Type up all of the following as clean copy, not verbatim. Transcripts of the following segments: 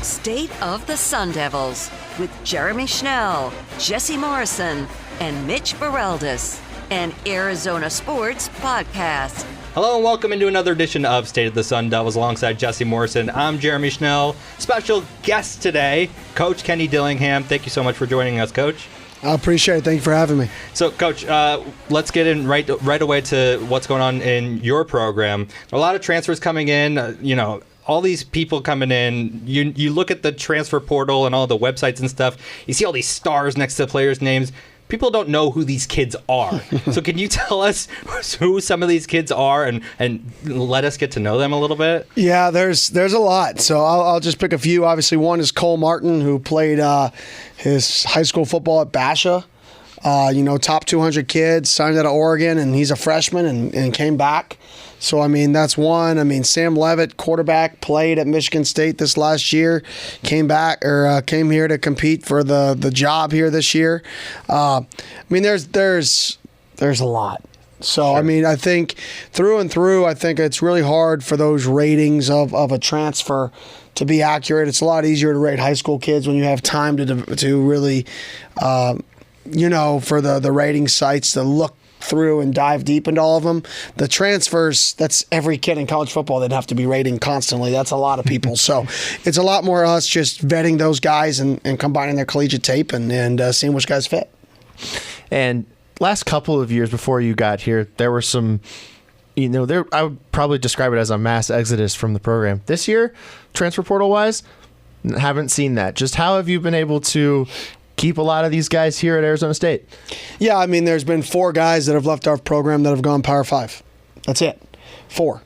State of the Sun Devils with Jeremy Schnell, Jesse Morrison, and Mitch Bareldes, an Arizona Sports podcast. Hello and welcome into another edition of State of the Sun Devils alongside Jesse Morrison. I'm Jeremy Schnell. Special guest today, Coach Kenny Dillingham. Thank you so much for joining us, Coach. I appreciate it. Thank you for having me. So, Coach, let's get in right away to what's going on in your program. A lot of transfers coming in, all these people coming in. You look at the transfer portal and all the websites and stuff. You see all these stars next to players' names. People don't know who these kids are. So can you tell us who some of these kids are and let us get to know them a little bit? Yeah, there's a lot. So I'll just pick a few. Obviously, one is Cole Martin, who played his high school football at Basha. Top 200 kids, signed out of Oregon, and he's a freshman and came back. So, that's one. Sam Levitt, quarterback, played at Michigan State this last year, came here to compete for the job here this year. There's a lot. So, sure. I think through and through, I think it's really hard for those ratings of a transfer to be accurate. It's a lot easier to rate high school kids when you have time to really, for the rating sites to look through and dive deep into all of them. The transfers, that's every kid in college football they'd have to be rating constantly. That's a lot of people. So it's a lot more us just vetting those guys and combining their collegiate tape and seeing which guys fit. And last couple of years before you got here, there were some, I would probably describe it as a mass exodus from the program. This year, transfer portal-wise, haven't seen that. Just how have you been able to keep a lot of these guys here at Arizona State? Yeah, there's been 4 guys that have left our program that have gone Power 5. That's it. 4.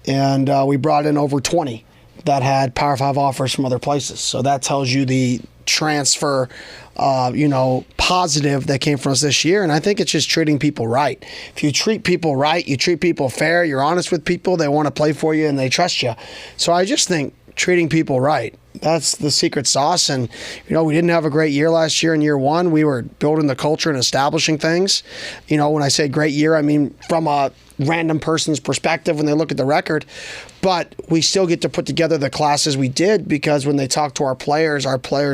And we brought in over 20 that had Power 5 offers from other places. So that tells you the transfer, positive that came from us this year. And I think it's just treating people right. If you treat people right, you treat people fair, you're honest with people, they want to play for you and they trust you. So I just think treating people right, that's the secret sauce. And, we didn't have a great year last year in year one. We were building the culture and establishing things. When I say great year, from a random person's perspective when they look at the record. But we still get to put together the classes we did because when they talk to our players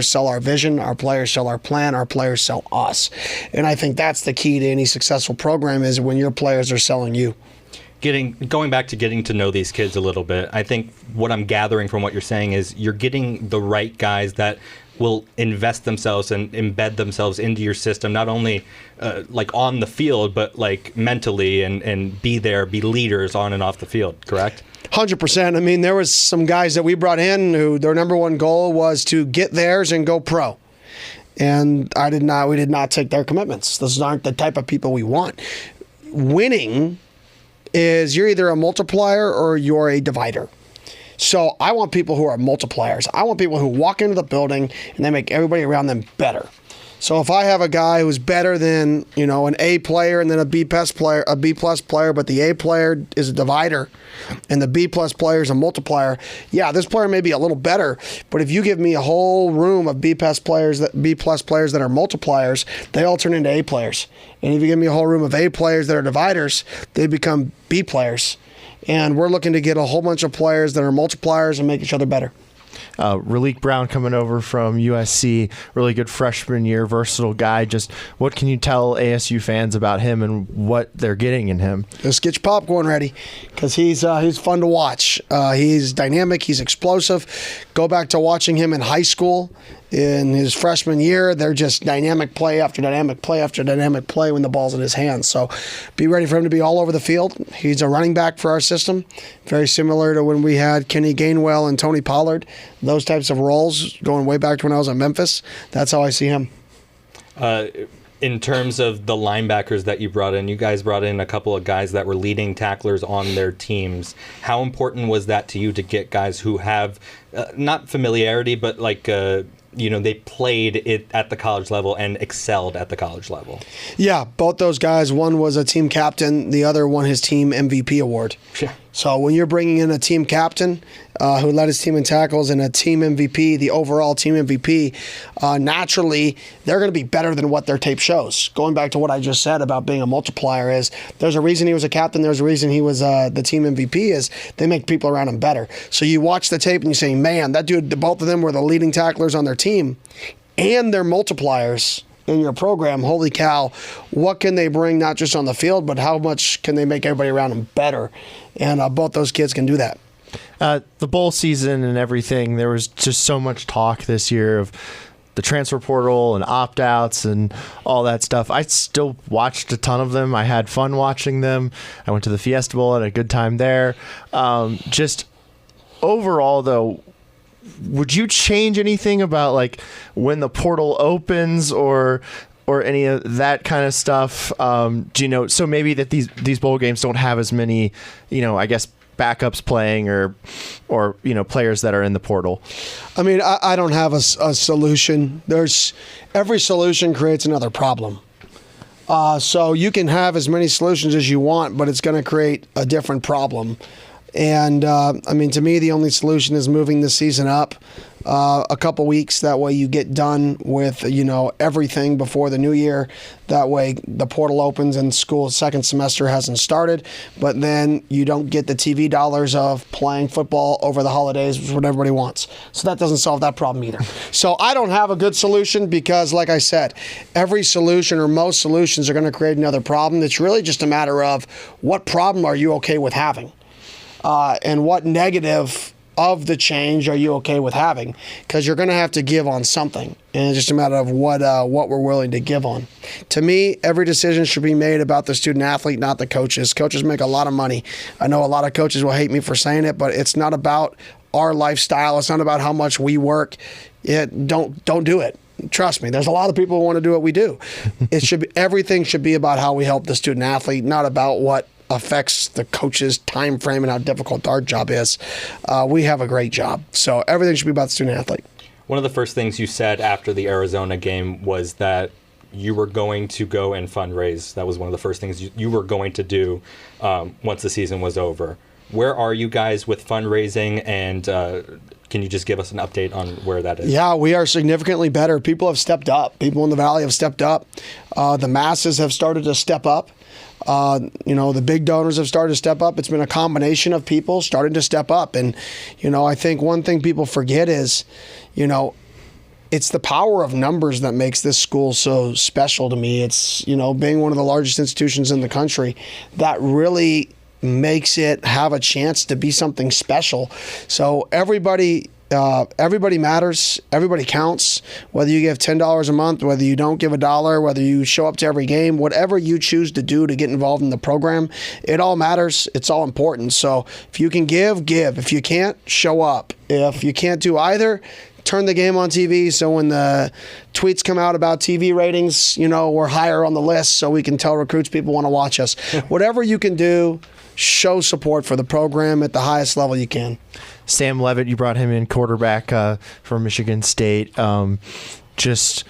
sell our vision, our players sell our plan, our players sell us. And I think that's the key to any successful program is when your players are selling you. Going back to getting to know these kids a little bit, I think what I'm gathering from what you're saying is you're getting the right guys that will invest themselves and embed themselves into your system, not only on the field, but mentally and be leaders on and off the field, correct? 100%. There was some guys that we brought in who their number one goal was to get theirs and go pro. And we did not take their commitments. Those aren't the type of people we want. Winning is you're either a multiplier or you're a divider. So I want people who are multipliers. I want people who walk into the building and they make everybody around them better. So if I have a guy who's better than, an A player and then a B plus player, but the A player is a divider and the B plus player is a multiplier, yeah, this player may be a little better, but if you give me a whole room of B plus players that are multipliers, they all turn into A players. And if you give me a whole room of A players that are dividers, they become B players. And we're looking to get a whole bunch of players that are multipliers and make each other better. Raleek Brown coming over from USC, really good freshman year, versatile guy. Just what can you tell ASU fans about him and what they're getting in him? Just get your popcorn ready because he's fun to watch. He's dynamic. He's explosive. Go back to watching him in high school. In his freshman year, they're just dynamic play after dynamic play after dynamic play when the ball's in his hands. So be ready for him to be all over the field. He's a running back for our system, very similar to when we had Kenny Gainwell and Tony Pollard. Those types of roles going way back to when I was at Memphis. That's how I see him. In terms of the linebackers that you brought in, you guys brought in a couple of guys that were leading tacklers on their teams. How important was that to you to get guys who have not familiarity, but they played it at the college level and excelled at the college level? Yeah, both those guys. One was a team captain. The other won his team MVP award. Yeah. So when you're bringing in a team captain who led his team in tackles and a team MVP, the overall team MVP, naturally they're going to be better than what their tape shows. Going back to what I just said about being a multiplier is there's a reason he was a captain, there's a reason he was the team MVP is they make people around him better. So you watch the tape and you say, man, that dude, both of them were the leading tacklers on their team and they're multipliers in your program. Holy cow, what can they bring not just on the field, but how much can they make everybody around them better? And both those kids can do that. The bowl season and everything, there was just so much talk this year of the transfer portal and opt-outs and all that stuff. I still watched a ton of them. I had fun watching them. I went to the Fiesta Bowl, had a good time there. Just overall, though, would you change anything about like when the portal opens or any of that kind of stuff? Do you know? So maybe that these bowl games don't have as many, I guess backups playing or players that are in the portal. I mean, I don't have a solution. Every solution creates another problem. So you can have as many solutions as you want, but it's going to create a different problem. And, to me, the only solution is moving the season up a couple weeks. That way you get done with, everything before the new year. That way the portal opens and school's second semester hasn't started. But then you don't get the TV dollars of playing football over the holidays, which is what everybody wants. So that doesn't solve that problem either. So I don't have a good solution because, like I said, every solution or most solutions are going to create another problem. It's really just a matter of what problem are you okay with having? And what negative of the change are you okay with having? Because you're going to have to give on something. And it's just a matter of what we're willing to give on. To me, every decision should be made about the student athlete, not the coaches. Coaches make a lot of money. I know a lot of coaches will hate me for saying it, but it's not about our lifestyle. It's not about how much we work. Don't do it. Trust me, there's a lot of people who want to do what we do. Everything should be about how we help the student athlete, not about what affects the coach's time frame and how difficult our job is. We have a great job. So everything should be about the student athlete. One of the first things you said after the Arizona game was that you were going to go and fundraise. That was one of the first things you were going to do once the season was over. Where are you guys with fundraising, and can you just give us an update on where that is? Yeah, we are significantly better. People have stepped up. People in the Valley have stepped up. The masses have started to step up. The big donors have started to step up. It's been a combination of people starting to step up. And, I think one thing people forget is, it's the power of numbers that makes this school so special to me. It's, being one of the largest institutions in the country that really makes it have a chance to be something special. So everybody matters. Everybody counts. Whether you give $10 a month, whether you don't give $1, whether you show up to every game, whatever you choose to do to get involved in the program, it all matters. It's all important. So if you can give. If you can't, show up. If you can't do either, turn the game on TV so when the tweets come out about TV ratings, we're higher on the list so we can tell recruits people want to watch us. Whatever you can do, show support for the program at the highest level you can. Sam Levitt, you brought him in, quarterback from Michigan State. Just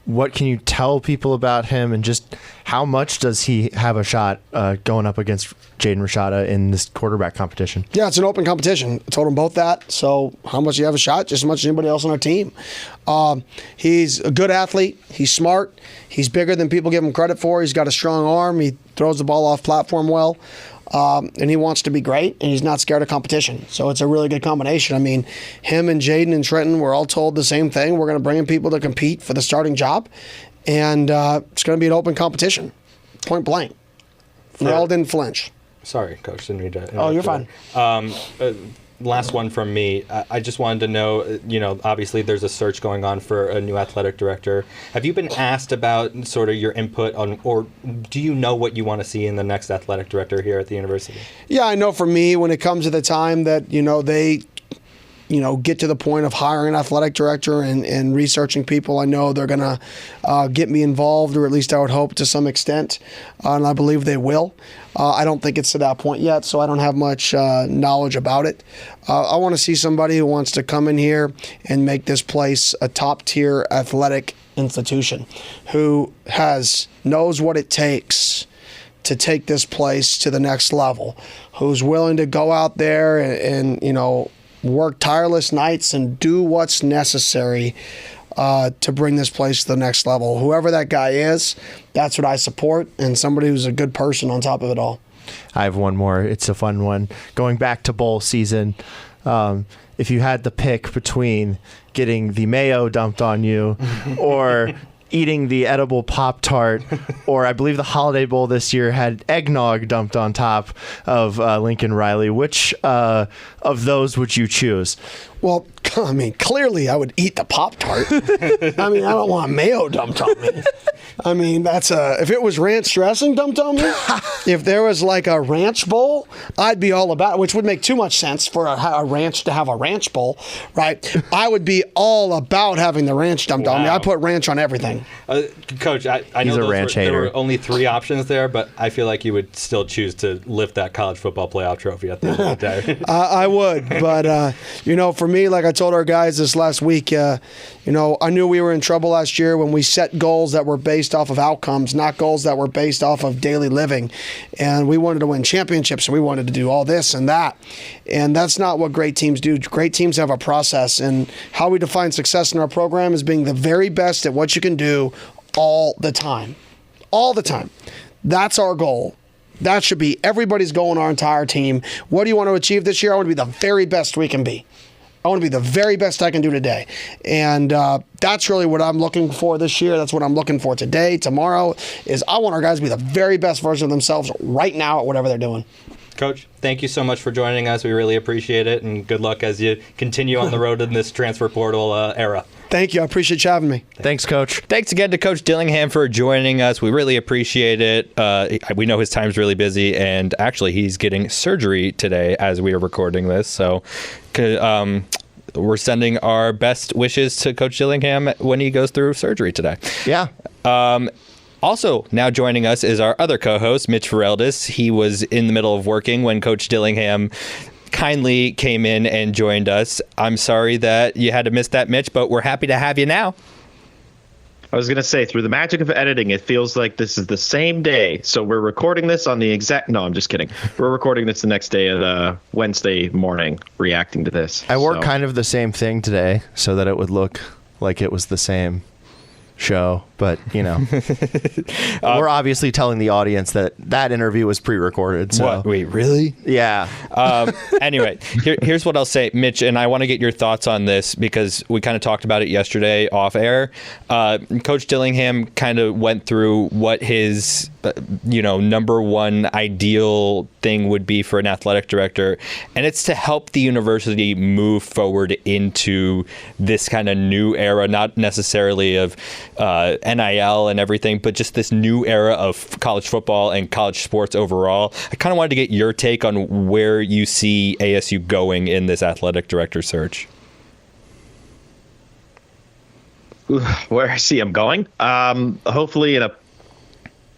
what can you tell people about him, and just how much does he have a shot going up against Jaden Rashada in this quarterback competition? Yeah, it's an open competition. I told them both that. So how much do you have a shot? Just as much as anybody else on our team. He's a good athlete. He's smart. He's bigger than people give him credit for. He's got a strong arm. He throws the ball off platform well. And he wants to be great, and he's not scared of competition. So it's a really good combination. Him and Jaden and Trenton were all told the same thing. We're going to bring in people to compete for the starting job, and it's going to be an open competition, point blank. They all didn't flinch. Sorry, Coach, didn't mean to. Oh, you're fine. Last one from me. I just wanted to know, obviously there's a search going on for a new athletic director. Have you been asked about sort of your input on, or do you know what you want to see in the next athletic director here at the university? Yeah, I know for me, when it comes to the time that, they get to the point of hiring an athletic director and researching people, I know they're going to get me involved, or at least I would hope to some extent, and I believe they will. I don't think it's to that point yet, so I don't have much knowledge about it. I want to see somebody who wants to come in here and make this place a top-tier athletic institution, who knows what it takes to take this place to the next level, who's willing to go out there and work tireless nights and do what's necessary to bring this place to the next level. Whoever that guy is, that's what I support, and somebody who's a good person on top of it all. I have one more. It's a fun one. Going back to bowl season, if you had the pick between getting the mayo dumped on you or eating the edible Pop-Tart, or I believe the Holiday Bowl this year had eggnog dumped on top of Lincoln Riley, which of those would you choose? Well, I mean, clearly I would eat the Pop-Tart. I mean, I don't want mayo dumped on me. I mean, if it was ranch dressing dumped on me, if there was like a ranch bowl, I'd be all about it, which would make too much sense for a ranch to have a ranch bowl, right? I would be all about having the ranch dumped on me. I put ranch on everything. Coach, I know there were only 3 options there, but I feel like you would still choose to lift that college football playoff trophy at the end of the day. I would, but, for me, like I told our guys this last week, I knew we were in trouble last year when we set goals that were based off of outcomes, not goals that were based off of daily living. And we wanted to win championships, and we wanted to do all this and that. And that's not what great teams do. Great teams have a process, and how we define success in our program is being the very best at what you can do all the time. All the time. That's our goal. That should be everybody's goal in our entire team. What do you want to achieve this year? I want to be the very best we can be. I want to be the very best I can do today. And that's really what I'm looking for this year. That's what I'm looking for today, tomorrow, is I want our guys to be the very best version of themselves right now at whatever they're doing. Coach, thank you so much for joining us. We really appreciate it, and good luck as you continue on the road in this transfer portal era. Thank you. I appreciate you having me. Thanks, Coach. Thanks again to Coach Dillingham for joining us. We really appreciate it. We know his time's really busy, and actually he's getting surgery today as we are recording this. So we're sending our best wishes to Coach Dillingham when he goes through surgery today. Yeah. Also, now joining us is our other co-host, Mitch Ferreldis. He was in the middle of working when Coach Dillingham kindly came in and joined us. I'm sorry that you had to miss that, Mitch, but we're happy to have you now. I was going to say, through the magic of editing, it feels like this is the same day. So we're recording this on the exact... No, I'm just kidding. We're recording this the next day at Wednesday morning, reacting to this. I wore kind of the same thing today so that it would look like it was the same show, but we're obviously telling the audience that interview was pre-recorded. So. What? Wait, really? Yeah. Anyway, here's what I'll say, Mitch, and I want to get your thoughts on this because we kind of talked about it yesterday off air. Coach Dillingham kind of went through what his number one ideal thing would be for an athletic director, and it's to help the university move forward into this kind of new era, not necessarily of NIL and everything, but just this new era of college football and college sports overall. I kind of wanted to get your take on where you see ASU going in this athletic director search. Where I see them going? Hopefully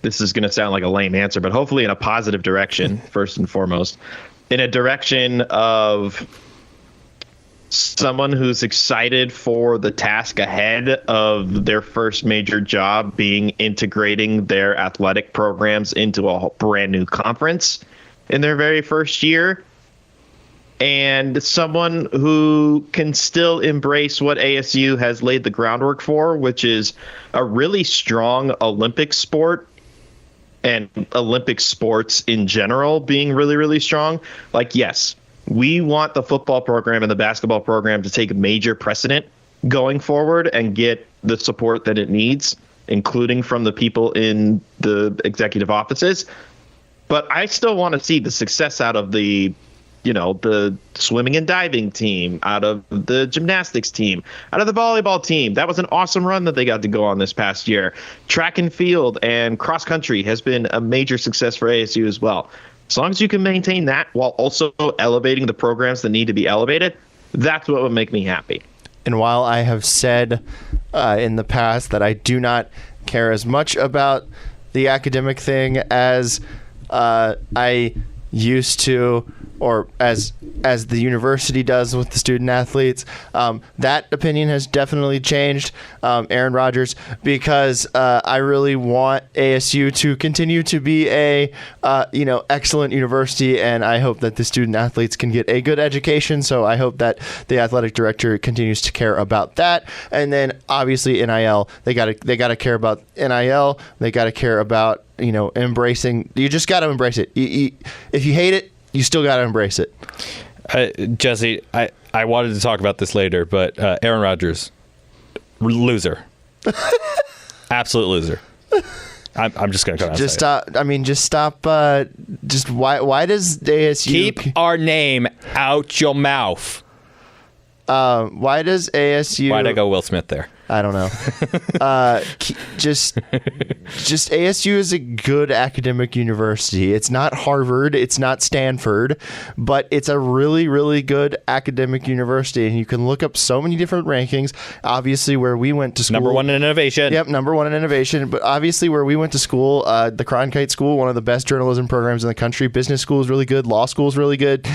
this is going to sound like a lame answer, but hopefully in a positive direction, first and foremost. In a direction of someone who's excited for the task ahead of their first major job being integrating their athletic programs into a brand new conference in their very first year. And someone who can still embrace what ASU has laid the groundwork for, which is a really strong Olympic sport and Olympic sports in general being really, really strong. Like, yes, we want the football program and the basketball program to take a major precedent going forward and get the support that it needs, including from the people in the executive offices. But I still want to see the success out of the swimming and diving team, out of the gymnastics team, out of the volleyball team. That was an awesome run that they got to go on this past year. Track and field and cross country has been a major success for ASU as well. As long as you can maintain that while also elevating the programs that need to be elevated, that's what would make me happy. And while I have said in the past that I do not care as much about the academic thing as I used to or as the university does with the student athletes. That opinion has definitely changed, Aaron Rodgers, because I really want ASU to continue to be a excellent university, and I hope that the student athletes can get a good education. So I hope that the athletic director continues to care about that. And then obviously NIL, they gotta care about NIL. They gotta care about embracing. You just gotta embrace it. If you hate it, you still got to embrace it. Jesse, I wanted to talk about this later, but Aaron Rodgers, loser. Absolute loser. I'm just going to come out and say it. Just stop. Why does ASU... Keep our name out your mouth. Why does ASU... Why'd I go Will Smith there? I don't know. Just ASU is a good academic university. It's not Harvard, it's not Stanford, but it's a really, really good academic university. And you can look up so many different rankings. Obviously, where we went to school, number one in innovation. Yep, number one in innovation. But obviously, where we went to school, the Cronkite School, one of the best journalism programs in the country. Business school is really good. Law school is really good.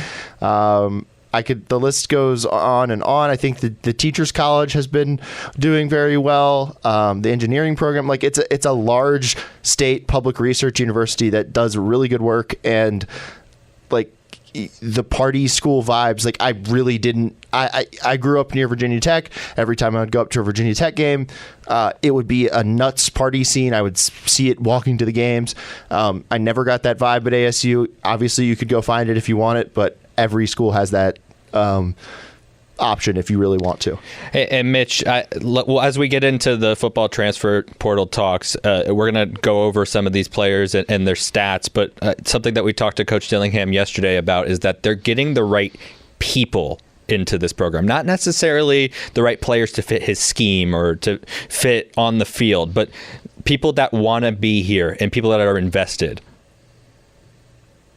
The list goes on and on. I think the Teachers College has been doing very well. The engineering program, it's a large state public research university that does really good work. And the party school vibes, I really didn't. I grew up near Virginia Tech. Every time I would go up to a Virginia Tech game, it would be a nuts party scene. I would see it walking to the games. I never got that vibe at ASU. Obviously, you could go find it if you want it, but every school has that option if you really want to. Hey, and Mitch, as we get into the football transfer portal talks, we're going to go over some of these players and their stats, but something that we talked to Coach Dillingham yesterday about is that they're getting the right people into this program, not necessarily the right players to fit his scheme or to fit on the field, but people that want to be here and people that are invested.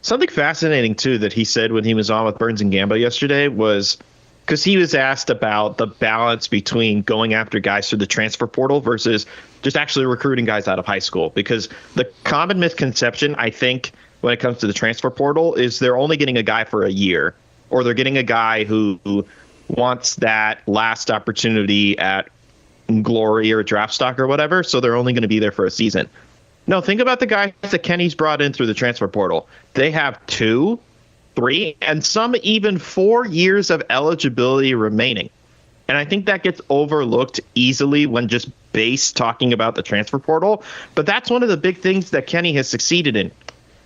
Something fascinating, too, that he said when he was on with Burns and Gambo yesterday was because he was asked about the balance between going after guys through the transfer portal versus just actually recruiting guys out of high school. Because the common misconception, I think, when it comes to the transfer portal is they're only getting a guy for a year, or they're getting a guy who wants that last opportunity at glory or draft stock or whatever, so they're only going to be there for a season. No, think about the guys that Kenny's brought in through the transfer portal. They have 2, 3, and some even 4 years of eligibility remaining. And I think that gets overlooked easily when just base talking about the transfer portal. But that's one of the big things that Kenny has succeeded in,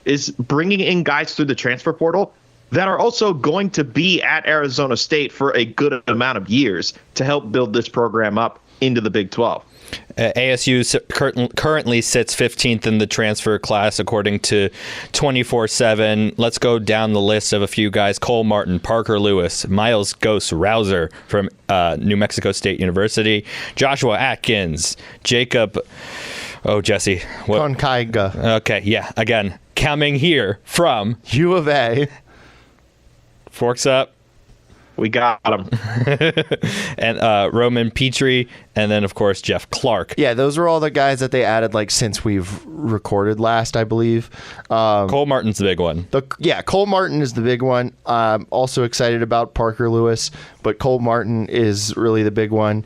is bringing in guys through the transfer portal that are also going to be at Arizona State for a good amount of years to help build this program up into the Big 12. ASU currently sits 15th in the transfer class, according to 24/7. Let's go down the list of a few guys. Cole Martin, Parker Lewis, Miles Ghost Rouser from New Mexico State University, Joshua Atkins, Jacob... Oh, Jesse. Konkaiga. Okay, yeah, again, coming here from... U of A. Forks up. We got him. And Roman Petrie, and then, of course, Jeff Clark. Yeah, those are all the guys that they added since we've recorded last, I believe. Cole Martin's the big one. Cole Martin is the big one. I'm also excited about Parker Lewis, but Cole Martin is really the big one.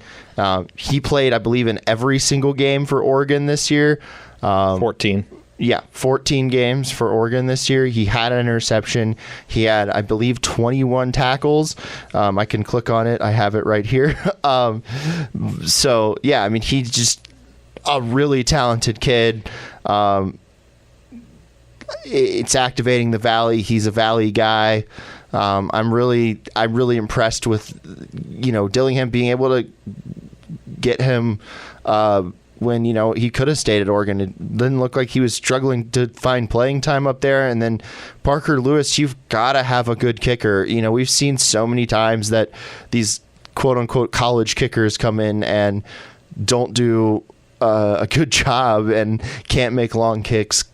He played, I believe, in every single game for Oregon this year. 14. Yeah, 14 games for Oregon this year. He had an interception. He had, I believe, 21 tackles. I can click on it. I have it right here. He's just a really talented kid. It's activating the Valley. He's a Valley guy. I'm really impressed with, Dillingham being able to get him when he could have stayed at Oregon. It didn't look like he was struggling to find playing time up there. And then Parker Lewis, you've got to have a good kicker. We've seen so many times that these quote unquote college kickers come in and don't do a good job and can't make long kicks.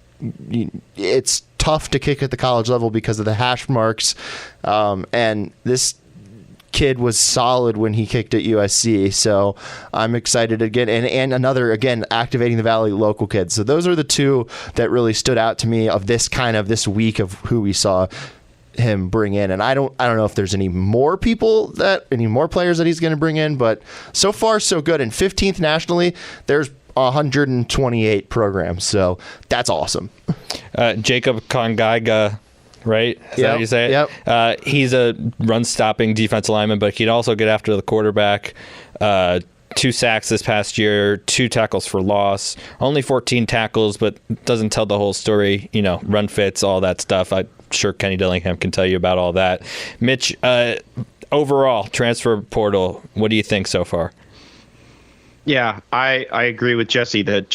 It's tough to kick at the college level because of the hash marks. And this kid was solid when he kicked at USC, so I'm excited again. And another, again, activating the Valley local kids. So those are the two that really stood out to me of this week of who we saw. him bring in. And I don't know if there's any more players that he's going to bring in, but so far so good. And 15th nationally, there's 128 programs, so that's awesome. Jacob Kongaiga, right? Is that how you say it? Yep. He's a run-stopping defensive lineman, but he'd also get after the quarterback. 2 sacks this past year, 2 tackles for loss, only 14 tackles, but doesn't tell the whole story. Run fits, all that stuff. I'm sure Kenny Dillingham can tell you about all that. Mitch, overall, transfer portal, what do you think so far? Yeah, I agree with Jesse that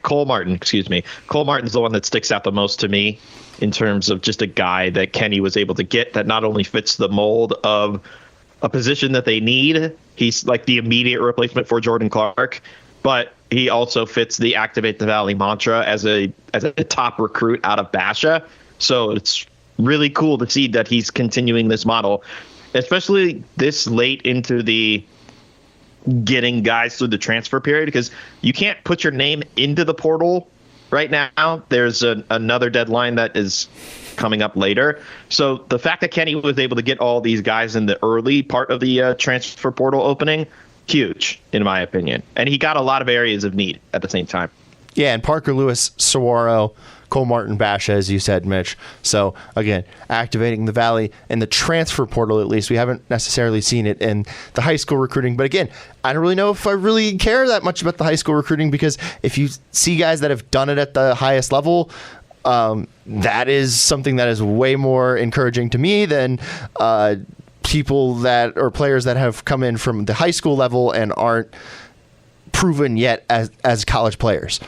Cole Martin, excuse me. Cole Martin's the one that sticks out the most to me in terms of just a guy that Kenny was able to get that not only fits the mold of a position that they need. He's like the immediate replacement for Jordan Clark, but he also fits the Activate the Valley mantra as a top recruit out of Basha. So it's really cool to see that he's continuing this model, especially this late into the getting guys through the transfer period, because you can't put your name into the portal right now. There's another deadline that is coming up later. So the fact that Kenny was able to get all these guys in the early part of the transfer portal opening, huge, in my opinion. And he got a lot of areas of need at the same time. Yeah, and Parker Lewis, Saguaro, Cole Martin, Basha, as you said, Mitch. So, again, activating the Valley in the transfer portal, at least. We haven't necessarily seen it in the high school recruiting. But, again, I don't really know if I really care that much about the high school recruiting, because if you see guys that have done it at the highest level, that is something that is way more encouraging to me than players that have come in from the high school level and aren't proven yet as college players.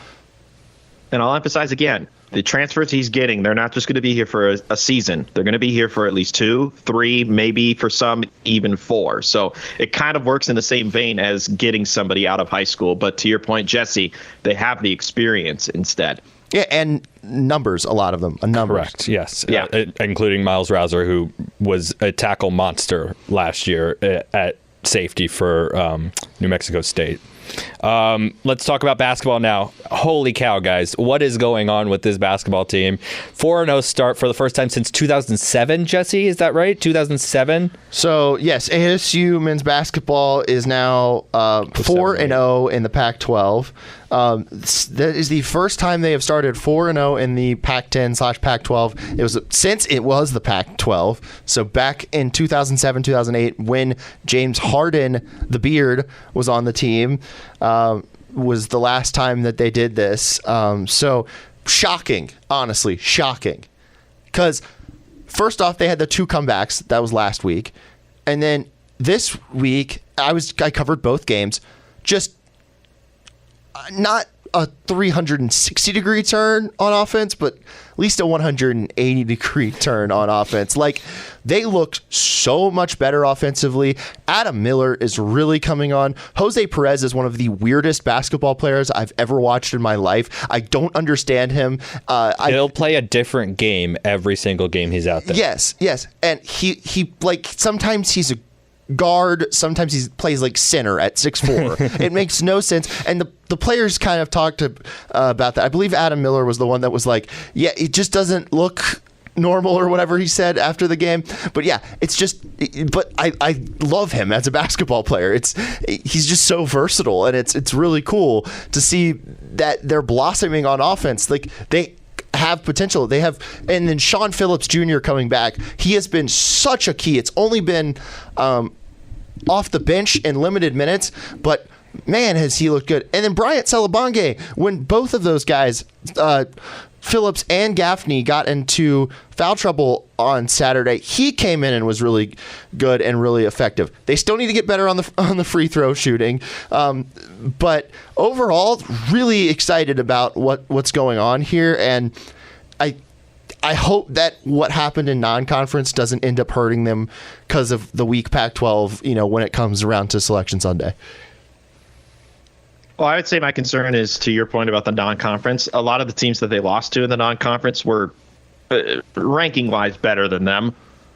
And I'll emphasize again, the transfers he's getting, they're not just going to be here for a season. They're going to be here for at least 2, 3, maybe for some even 4. So it kind of works in the same vein as getting somebody out of high school. But to your point, Jesse, they have the experience instead. Yeah, and numbers, a lot of them. Correct, yes. Yeah. Including Miles Rouser, who was a tackle monster last year at safety for New Mexico State. Let's talk about basketball now. Holy cow, guys. What is going on with this basketball team? 4-0 start for the first time since 2007, Jesse. Is that right? 2007? So, yes, ASU men's basketball is now 4-0 in the Pac-12. That is the first time they have started 4-0 in the Pac-10/Pac-12. It was since it was the Pac-12. So back in 2007, 2008, when James Harden, the Beard, was on the team, was the last time that they did this. So shocking, honestly, shocking. Because first off, they had the 2 comebacks. That was last week. And then this week, I covered both games. Just not a 360-degree turn on offense, but at least a 180-degree turn on offense. Like, they look so much better offensively. Adam Miller is really coming on. Jose Perez is one of the weirdest basketball players I've ever watched in my life. I don't understand him. He'll play a different game every single game he's out there. Yes. And he like, sometimes he's a guard, sometimes he plays like center at 6'4". It makes no sense. And the players kind of talked about that. I believe Adam Miller was the one that was like, yeah, it just doesn't look normal or whatever he said after the game. But yeah, it's just, but I love him as a basketball player. He's just so versatile, and it's really cool to see that they're blossoming on offense. Like, they have potential. They have, and then Sean Phillips Jr. coming back. He has been such a key. It's only been off the bench in limited minutes, but man, has he looked good. And then Bryant Salabange, when both of those guys, Phillips and Gaffney, got into foul trouble on Saturday, he came in and was really good and really effective. They still need to get better on the free throw shooting, but overall, really excited about what's going on here. And I hope that what happened in non-conference doesn't end up hurting them because of the weak Pac-12, when it comes around to Selection Sunday. Well, I would say my concern is, to your point about the non-conference, a lot of the teams that they lost to in the non-conference were ranking-wise better than them.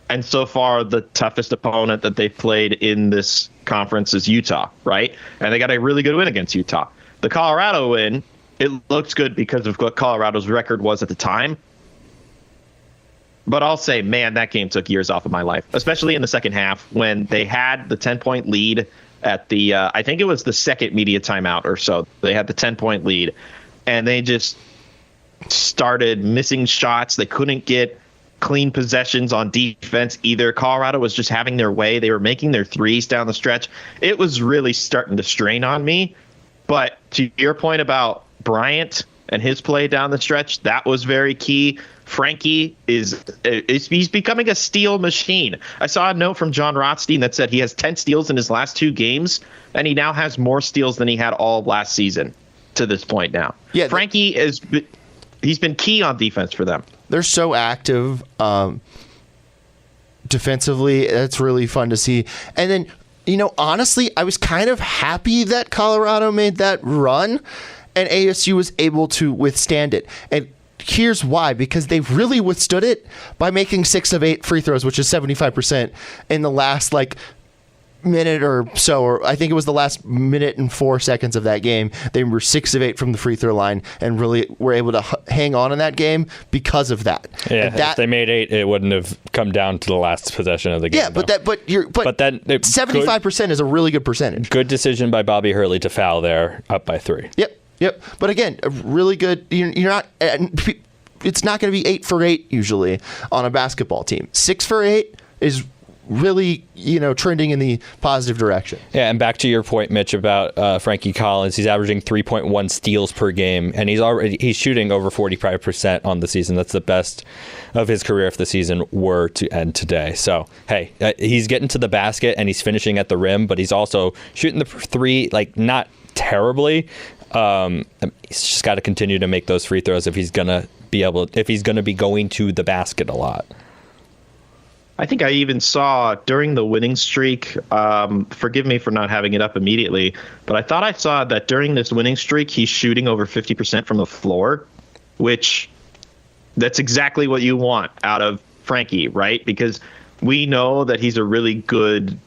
And so far, the toughest opponent that they played in this conference is Utah, right? And they got a really good win against Utah. The Colorado win, it looks good because of what Colorado's record was at the time. But I'll say, man, that game took years off of my life, especially in the second half when they had the 10-point lead at the, I think it was the second media timeout or so. They had the 10-point lead, and they just started missing shots. They couldn't get clean possessions on defense either. Colorado was just having their way. They were making their threes down the stretch. It was really starting to strain on me. But to your point about Bryant and his play down the stretch, that was very key. Frankie he's becoming a steal machine. I saw a note from John Rothstein that said he has 10 steals in his last 2 games, and he now has more steals than he had all of last season to this point now. Yeah, Frankie he's been key on defense for them. They're so active defensively. That's really fun to see. And then, honestly, I was kind of happy that Colorado made that run and ASU was able to withstand it. And here's why, because they really withstood it by making 6 of 8 free throws, which is 75% in the last minute or so, or I think it was the last minute and 4 seconds of that game. They were 6 of 8 from the free throw line and really were able to hang on in that game because of that. Yeah, if they made 8, it wouldn't have come down to the last possession of the game. Yeah, but then 75% is a really good percentage. Good decision by Bobby Hurley to foul there, up by 3. Yep. But again, a really good. You're not. It's not going to be 8 for 8 usually on a basketball team. 6 for 8 is really, trending in the positive direction. Yeah, and back to your point, Mitch, about Frankie Collins. He's averaging 3.1 steals per game, and he's shooting over 45% on the season. That's the best of his career if the season were to end today. So, hey, he's getting to the basket and he's finishing at the rim, but he's also shooting the 3, not terribly. He's just got to continue to make those free throws if he's gonna be going to the basket a lot. I think I even saw during the winning streak, forgive me for not having it up immediately, but I thought I saw that during this winning streak, he's shooting over 50% from the floor, which that's exactly what you want out of Frankie, right? Because we know that he's a really good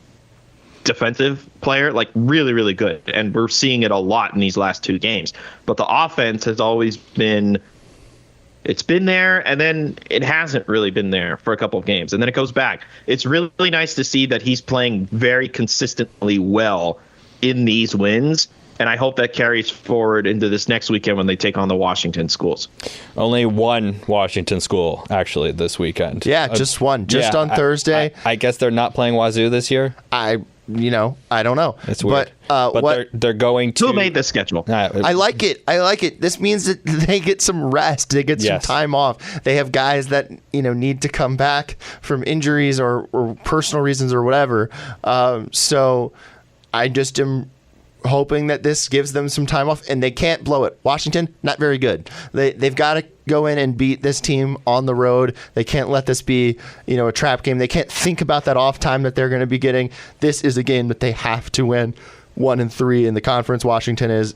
defensive player, really, really good. And we're seeing it a lot in these last 2 games. But the offense has always been... It's been there, and then it hasn't really been there for a couple of games, and then it goes back. It's really nice to see that he's playing very consistently well in these wins, and I hope that carries forward into this next weekend when they take on the Washington schools. Only one Washington school, actually, this weekend. Yeah, just one. On Thursday. I guess they're not playing Wazoo this year? I don't know. It's weird. But they're going to... Who made the schedule? I like it. This means that they get some rest. They get some time off. They have guys that, need to come back from injuries or personal reasons or whatever. So I just am hoping that this gives them some time off, and they can't blow it. Washington, not very good. They've got to go in and beat this team on the road. They can't let this be, a trap game. They can't think about that off time that they're going to be getting. This is a game that they have to win. 1-3 in the conference. Washington is,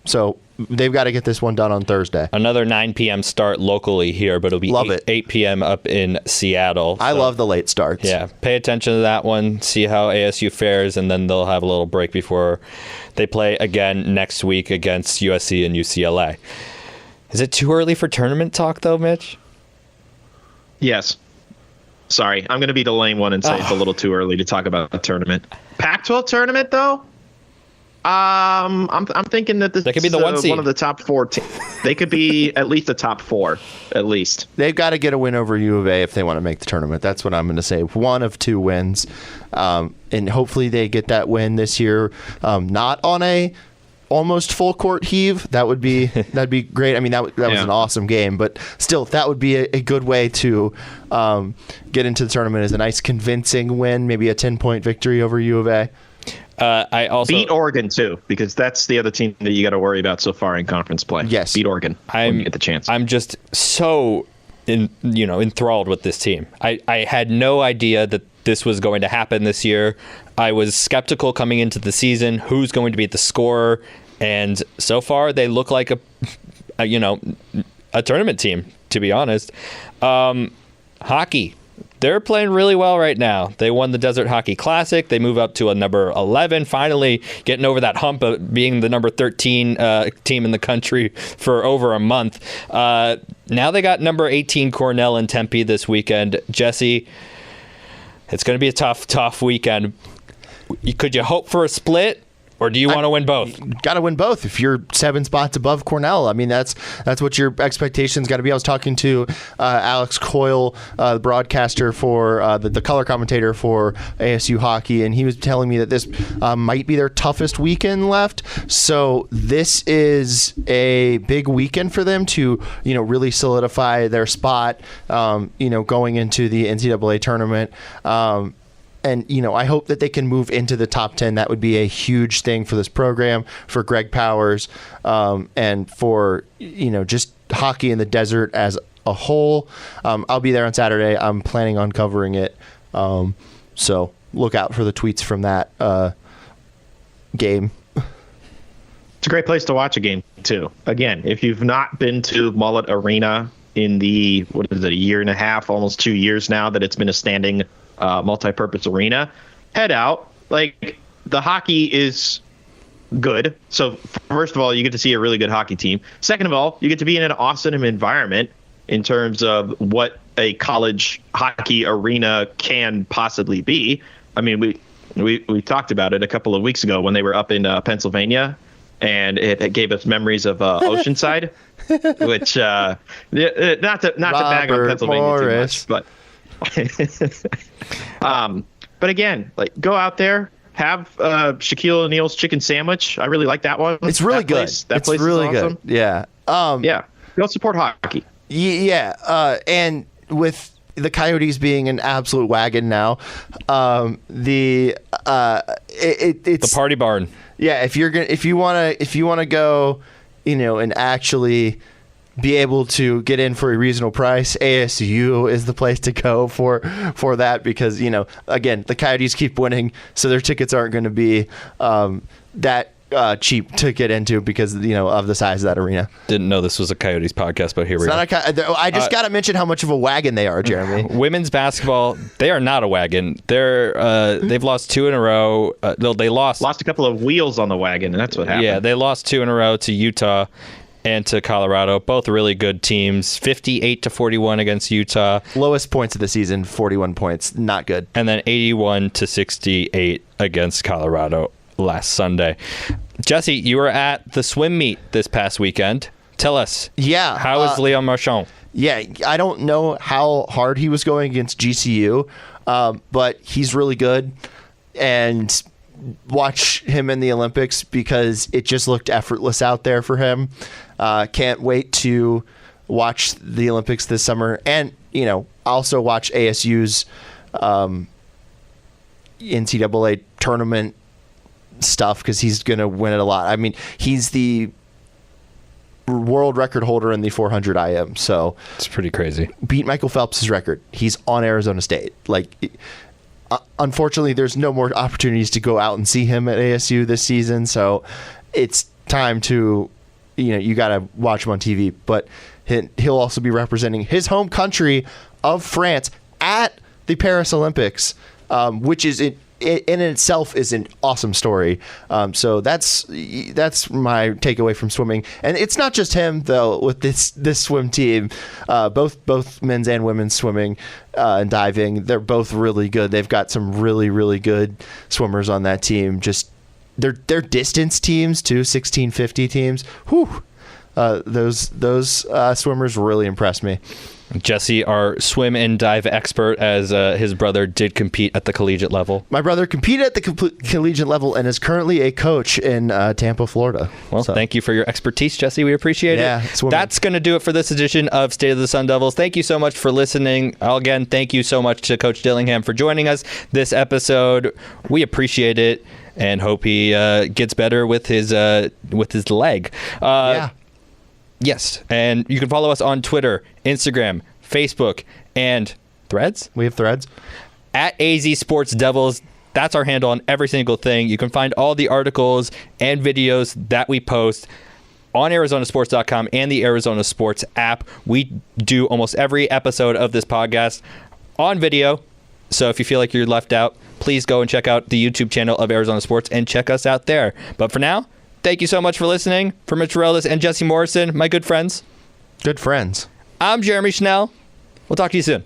so they've got to get this one done on Thursday. Another 9 p.m. start locally here, but it'll be 8 p.m. up in Seattle. I love the late starts. Yeah, pay attention to that one, see how ASU fares, and then they'll have a little break before they play again next week against USC and UCLA. Is it too early for tournament talk, though, Mitch? Yes. Sorry, I'm going to be the lame one and say it's a little too early to talk about a tournament. Pac-12 tournament, though? I'm thinking that this could be the one seed. One of the top 4 teams. They could be at least the top 4, at least. They've got to get a win over U of A if they want to make the tournament. That's what I'm going to say. 1 of 2 wins, and hopefully they get that win this year. Not on a almost full court heave. That'd be great. I mean, that was an awesome game, but still, that would be a good way to get into the tournament. As a nice convincing win, maybe a 10-point victory over U of A. I also beat Oregon too, because that's the other team that you got to worry about so far in conference play. Yes, beat Oregon when you get the chance. I'm just so enthralled with this team. I had no idea that this was going to happen this year. I was skeptical coming into the season. Who's going to be the scorer? And so far, they look like a tournament team. To be honest, hockey. They're playing really well right now. They won the Desert Hockey Classic. They move up to a number 11, finally getting over that hump of being the number 13 team in the country for over a month. Now they got number 18 Cornell and Tempe this weekend. Jesse, it's going to be a tough weekend. Could you hope for a split? Or do you want to win both? Got to win both. If you're 7 spots above Cornell, I mean that's what your expectations got to be. I was talking to Alex Coyle, the broadcaster for the color commentator for ASU hockey, and he was telling me that this might be their toughest weekend left. So this is a big weekend for them to really solidify their spot. Going into the NCAA tournament. And, I hope that they can move into the top 10. That would be a huge thing for this program, for Greg Powers, and for, just hockey in the desert as a whole. I'll be there on Saturday. I'm planning on covering it. So look out for the tweets from that game. It's a great place to watch a game, too. Again, if you've not been to Mullet Arena in the, a year and a half, almost 2 years now that it's been a standing multi-purpose arena, head out. Like, the hockey is good. So first of all, you get to see a really good hockey team. Second of all, you get to be in an awesome environment in terms of what a college hockey arena can possibly be. I mean, we talked about it a couple of weeks ago when they were up in Pennsylvania, and it gave us memories of Oceanside, which not to bag on Pennsylvania Morris. too much, but again, like, go out there, have Shaquille O'Neal's chicken sandwich. I really like that one. It's really good. That place really is awesome. good. Yeah. Yeah. Go support hockey. Yeah. And with the Coyotes being an absolute wagon now, it's the party barn. Yeah. If you want to go, and actually be able to get in for a reasonable price, ASU is the place to go for that, because again, the Coyotes keep winning, so their tickets aren't going to be that cheap to get into because of the size of that arena. Didn't know this was a Coyotes podcast, but here we are. I just got to mention how much of a wagon they are, Jeremy. Women's basketball, they are not a wagon. They've lost 2 in a row. They lost a couple of wheels on the wagon, and that's what happened. Yeah, they lost 2 in a row to Utah and to Colorado. Both really good teams. 58-41 against Utah. Lowest points of the season, 41 points. Not good. And then 81-68 against Colorado last Sunday. Jesse, you were at the swim meet this past weekend. Tell us. Yeah. How is Leon Marchand? Yeah, I don't know how hard he was going against GCU, but he's really good. And watch him in the Olympics because it just looked effortless out there for him. Can't wait to watch the Olympics this summer, and also watch ASU's NCAA tournament stuff because he's going to win it a lot. I mean, he's the world record holder in the 400 IM, so it's pretty crazy. Beat Michael Phelps' record. He's on Arizona State. Unfortunately, there's no more opportunities to go out and see him at ASU this season, so it's time to, you got to watch him on TV. But he'll also be representing his home country of France at the Paris Olympics, which is in itself is an awesome story. So that's my takeaway from swimming. And it's not just him though. With this swim team, both men's and women's swimming and diving, they're both really good. They've got some really, really good swimmers on that team. Just they're distance teams too, 1650 teams. Whew. Those swimmers really impressed me. Jesse, our swim and dive expert, as his brother did compete at the collegiate level. My brother competed at the collegiate level and is currently a coach in Tampa, Florida. Well, thank you for your expertise, Jesse. We appreciate it. Swimming. That's going to do it for this edition of State of the Sun Devils. Thank you so much for listening. Again, thank you so much to Coach Dillingham for joining us this episode. We appreciate it and hope he gets better with his leg. Yes, and you can follow us on Twitter, Instagram, Facebook, and Threads. We have Threads. At AZ Sports Devils. That's our handle on every single thing. You can find all the articles and videos that we post on ArizonaSports.com and the Arizona Sports app. We do almost every episode of this podcast on video. So if you feel like you're left out, please go and check out the YouTube channel of Arizona Sports and check us out there. But for now, thank you so much for listening. For Mitch Bareldas and Jesse Morrison, my good friends. Good friends. I'm Jeremy Schnell. We'll talk to you soon.